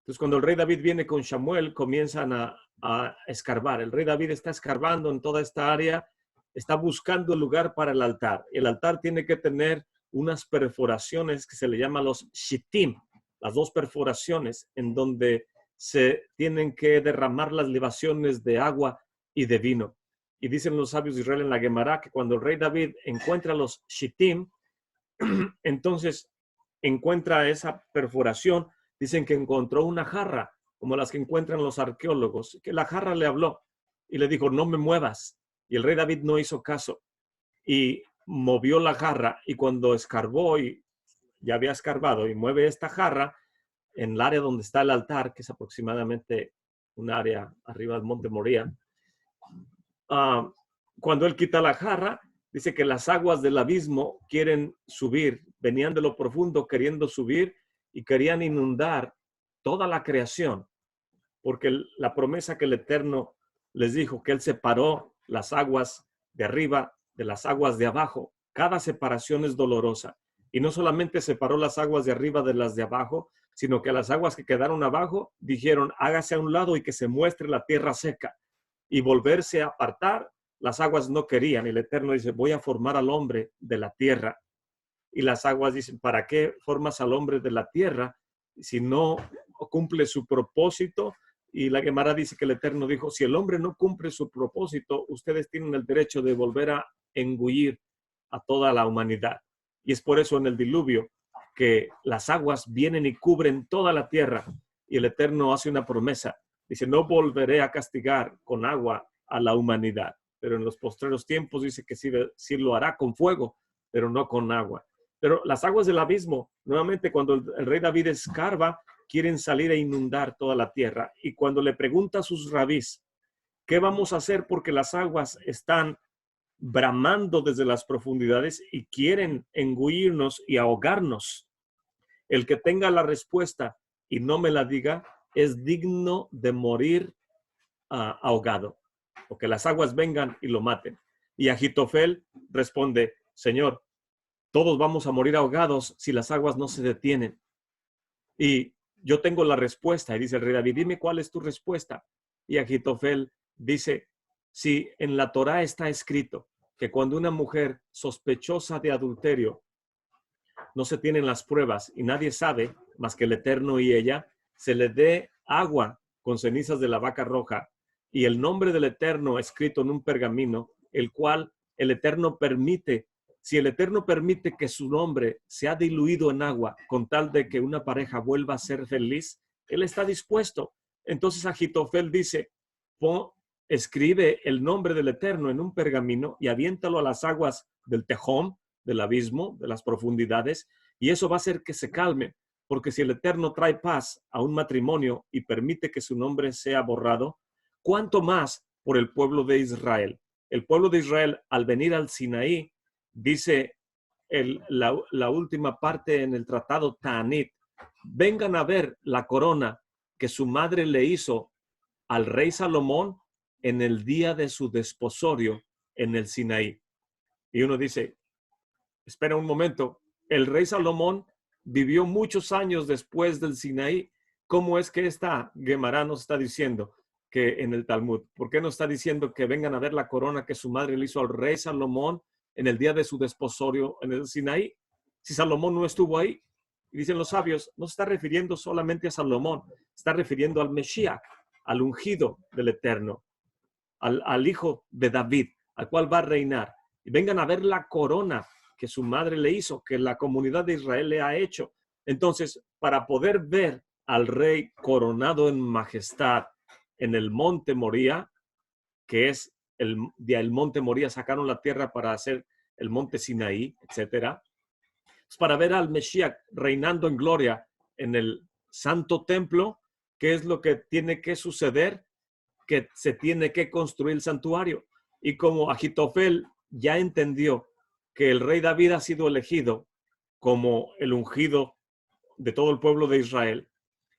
Entonces, cuando el rey David viene con Samuel, comienzan a escarbar. El rey David está escarbando en toda esta área, está buscando el lugar para el altar. El altar tiene que tener unas perforaciones que se le llaman los shittim, las dos perforaciones en donde se tienen que derramar las libaciones de agua y de vino. Y dicen los sabios de Israel en la Gemara que cuando el rey David encuentra los shittim, entonces encuentra esa perforación. Dicen que encontró una jarra, como las que encuentran los arqueólogos, que la jarra le habló y le dijo, no me muevas. Y el rey David no hizo caso y movió la jarra, y cuando escarbó y ya había escarbado y mueve esta jarra en el área donde está el altar, que es aproximadamente un área arriba del monte Moría, cuando él quita la jarra, dice que las aguas del abismo quieren subir, venían de lo profundo queriendo subir y querían inundar toda la creación, porque la promesa que el Eterno les dijo, que él separó las aguas de arriba de las aguas de abajo. Cada separación es dolorosa. Y no solamente separó las aguas de arriba de las de abajo, sino que las aguas que quedaron abajo dijeron, hágase a un lado y que se muestre la tierra seca. Y volverse a apartar, las aguas no querían. El Eterno dice, voy a formar al hombre de la tierra. Y las aguas dicen, ¿para qué formas al hombre de la tierra si no cumple su propósito? Y la Gemara dice que el Eterno dijo, si el hombre no cumple su propósito, ustedes tienen el derecho de volver a engullir a toda la humanidad. Y es por eso en el diluvio que las aguas vienen y cubren toda la tierra. Y el Eterno hace una promesa. Dice, no volveré a castigar con agua a la humanidad. Pero en los postreros tiempos dice que sí lo hará con fuego, pero no con agua. Pero las aguas del abismo, nuevamente cuando el rey David escarba, quieren salir e inundar toda la tierra. Y cuando le pregunta a sus rabís, ¿qué vamos a hacer? Porque las aguas están bramando desde las profundidades y quieren engullirnos y ahogarnos. El que tenga la respuesta y no me la diga, es digno de morir ahogado, o que las aguas vengan y lo maten. Y Ahitofel responde, Señor, todos vamos a morir ahogados si las aguas no se detienen. Y yo tengo la respuesta. Y dice el rey David, dime cuál es tu respuesta. Y Ahitofel dice, si en la Torá está escrito que cuando una mujer sospechosa de adulterio no se tienen las pruebas y nadie sabe más que el Eterno y ella, se le dé agua con cenizas de la vaca roja y el nombre del Eterno escrito en un pergamino, el cual el Eterno permite. Si el Eterno permite que su nombre sea diluido en agua con tal de que una pareja vuelva a ser feliz, él está dispuesto. Entonces Ahitofel dice, escribe el nombre del Eterno en un pergamino y aviéntalo a las aguas del Tejón, del abismo, de las profundidades, y eso va a hacer que se calme, porque si el Eterno trae paz a un matrimonio y permite que su nombre sea borrado, ¿cuánto más por el pueblo de Israel? El pueblo de Israel, al venir al Sinaí, dice la última parte en el tratado Ta'anit, vengan a ver la corona que su madre le hizo al rey Salomón en el día de su desposorio en el Sinaí. Y uno dice, espera un momento, el rey Salomón vivió muchos años después del Sinaí. ¿Cómo es que esta Gemara nos está diciendo que en el Talmud? ¿Por qué no está diciendo que vengan a ver la corona que su madre le hizo al rey Salomón en el día de su desposorio en el Sinaí? Si Salomón no estuvo ahí. Y dicen los sabios, no se está refiriendo solamente a Salomón, está refiriendo al Mesías, al ungido del Eterno, al hijo de David, al cual va a reinar. Y vengan a ver la corona que su madre le hizo, que la comunidad de Israel le ha hecho. Entonces, para poder ver al rey coronado en majestad en el monte Moría, que es el monte Moría, sacaron la tierra para hacer el monte Sinaí, etcétera. Es para ver al Mesías reinando en gloria en el santo templo. ¿Qué es lo que tiene que suceder? Que se tiene que construir el santuario. Y como Agitofel ya entendió que el rey David ha sido elegido como el ungido de todo el pueblo de Israel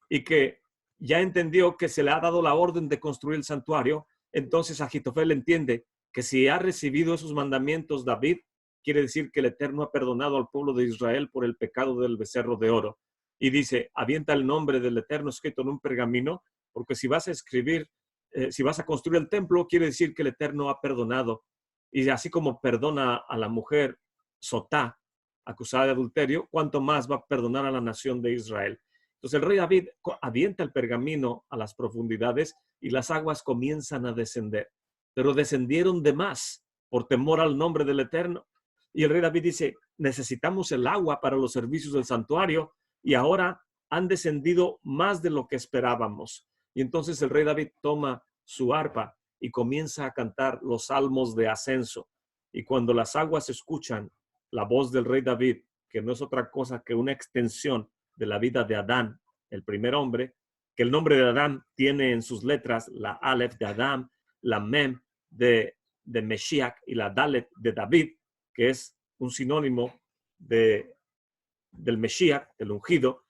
y que ya entendió que se le ha dado la orden de construir el santuario, entonces Agitofel entiende que si ha recibido esos mandamientos David, quiere decir que el Eterno ha perdonado al pueblo de Israel por el pecado del becerro de oro. Y dice, avienta el nombre del Eterno escrito en un pergamino, porque si vas a escribir, si vas a construir el templo, quiere decir que el Eterno ha perdonado. Y así como perdona a la mujer Sotá, acusada de adulterio, cuánto más va a perdonar a la nación de Israel. Entonces el rey David avienta el pergamino a las profundidades y las aguas comienzan a descender. Pero descendieron de más por temor al nombre del Eterno. Y el rey David dice, necesitamos el agua para los servicios del santuario y ahora han descendido más de lo que esperábamos. Y entonces el rey David toma su arpa y comienza a cantar los salmos de ascenso. Y cuando las aguas escuchan la voz del rey David, que no es otra cosa que una extensión de la vida de Adán, el primer hombre, que el nombre de Adán tiene en sus letras la Aleph de Adán, la Mem de Meshiach y la Dalet de David, que es un sinónimo del Mesías, del ungido.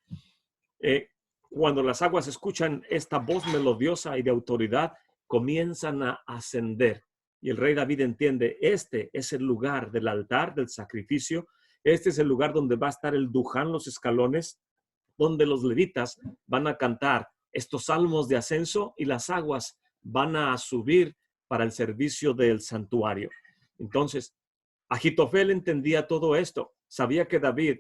Cuando las aguas escuchan esta voz melodiosa y de autoridad, comienzan a ascender. Y el rey David entiende, este es el lugar del altar, del sacrificio, este es el lugar donde va a estar el Duján, los escalones, donde los levitas van a cantar estos salmos de ascenso y las aguas van a subir para el servicio del santuario. Entonces, Agitofel entendía todo esto, sabía que David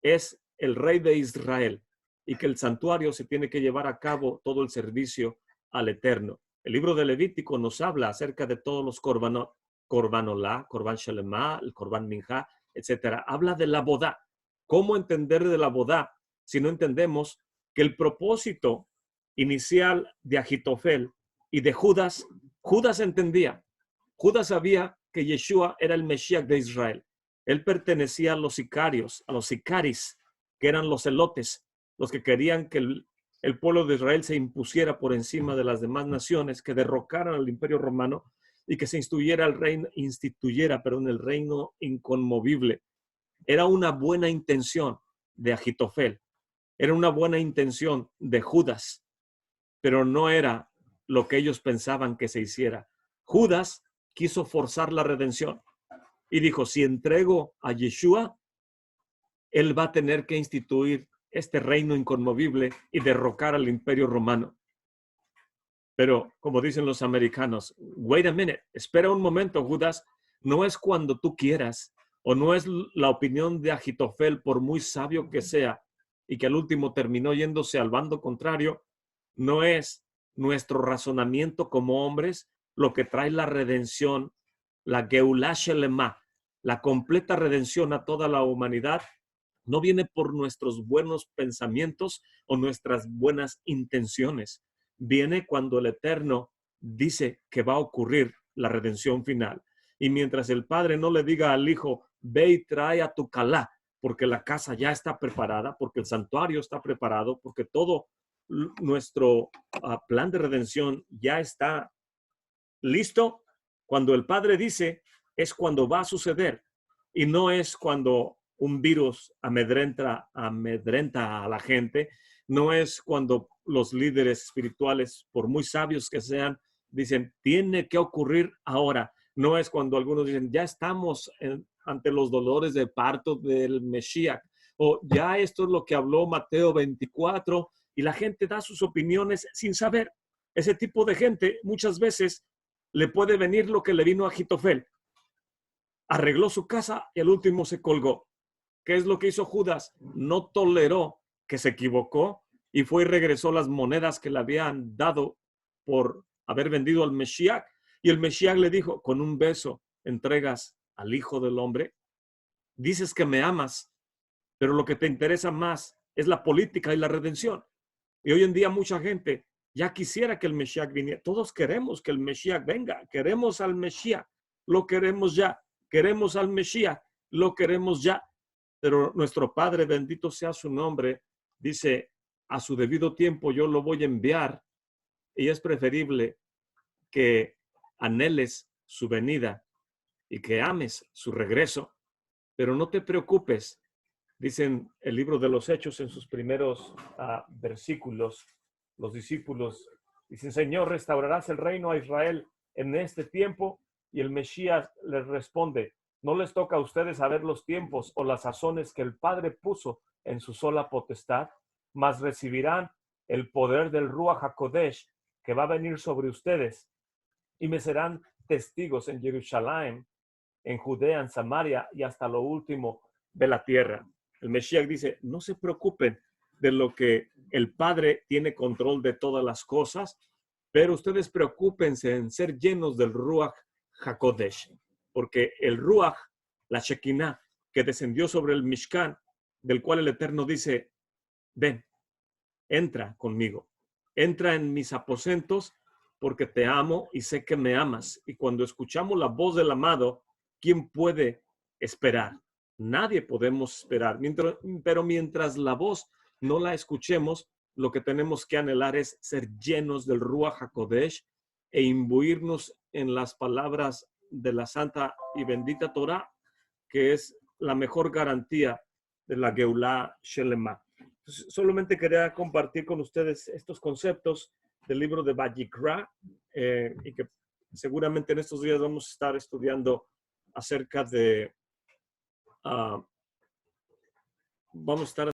es el rey de Israel y que el santuario se tiene que llevar a cabo todo el servicio al Eterno. El libro de Levítico nos habla acerca de todos los korbanot, korban olá, korban shelema, el korban minjá, etc. Habla de la bodá. ¿Cómo entender de la bodá si no entendemos que el propósito inicial de Agitofel y de Judas, Judas entendía, Judas sabía que Yeshua era el Mesías de Israel. Él pertenecía a los sicarios, a los sicaris, que eran los celotes, los que querían que el pueblo de Israel se impusiera por encima de las demás naciones, que derrocaran al imperio romano y que se instituyera el reino inconmovible. Era una buena intención de Agitofel, era una buena intención de Judas, pero no era lo que ellos pensaban que se hiciera. Judas quiso forzar la redención y dijo, si entrego a Yeshua, él va a tener que instituir este reino inconmovible y derrocar al imperio romano. Pero, como dicen los americanos, wait a minute, espera un momento, Judas, no es cuando tú quieras, o no es la opinión de Agitofel, por muy sabio que sea, y que al último terminó yéndose al bando contrario, no es nuestro razonamiento como hombres lo que trae la redención, la Geulah Shelema, la completa redención a toda la humanidad, no viene por nuestros buenos pensamientos o nuestras buenas intenciones. Viene cuando el Eterno dice que va a ocurrir la redención final. Y mientras el padre no le diga al hijo, ve y trae a tu calá, porque la casa ya está preparada, porque el santuario está preparado, porque todo nuestro plan de redención ya está listo, cuando el padre dice, es cuando va a suceder y no es cuando un virus amedrenta a la gente, no es cuando los líderes espirituales, por muy sabios que sean, dicen, tiene que ocurrir ahora. No es cuando algunos dicen, ya estamos ante los dolores de parto del Mesías, o ya esto es lo que habló Mateo 24, y la gente da sus opiniones sin saber. Ese tipo de gente muchas veces le puede venir lo que le vino a Jitofel. Arregló su casa y al último se colgó. ¿Qué es lo que hizo Judas? No toleró que se equivocó y fue y regresó las monedas que le habían dado por haber vendido al Mesías. Y el Mesías le dijo, con un beso entregas al Hijo del Hombre. Dices que me amas, pero lo que te interesa más es la política y la redención. Y hoy en día mucha gente ya quisiera que el Mesías viniera. Todos queremos que el Mesías venga. Queremos al Mesías. Lo queremos ya. Queremos al Mesías. Lo queremos ya. Pero nuestro Padre, bendito sea su nombre, dice, a su debido tiempo yo lo voy a enviar. Y es preferible que anheles su venida y que ames su regreso. Pero no te preocupes. Dicen el libro de los Hechos en sus primeros versículos, los discípulos dicen, Señor, ¿restaurarás el reino a Israel en este tiempo? Y el Mesías les responde, no les toca a ustedes saber los tiempos o las sazones que el Padre puso en su sola potestad, mas recibirán el poder del Ruach HaKodesh que va a venir sobre ustedes y me serán testigos en Jerusalén, en Judea, en Samaria y hasta lo último de la tierra. El Mesías dice, no se preocupen de lo que el Padre tiene control de todas las cosas, pero ustedes preocúpense en ser llenos del Ruach HaKodesh, porque el Ruach, la Shekinah, que descendió sobre el Mishkan, del cual el Eterno dice, ven, entra conmigo, entra en mis aposentos, porque te amo y sé que me amas. Y cuando escuchamos la voz del amado, ¿quién puede esperar? Nadie podemos esperar. Pero mientras la voz no la escuchemos, lo que tenemos que anhelar es ser llenos del Ruach HaKodesh e imbuirnos en las palabras de la santa y bendita Torah, que es la mejor garantía de la Geulah Shelema. Entonces, solamente quería compartir con ustedes estos conceptos del libro de Vayikra y que seguramente en estos días vamos a estar estudiando acerca de vamos a estar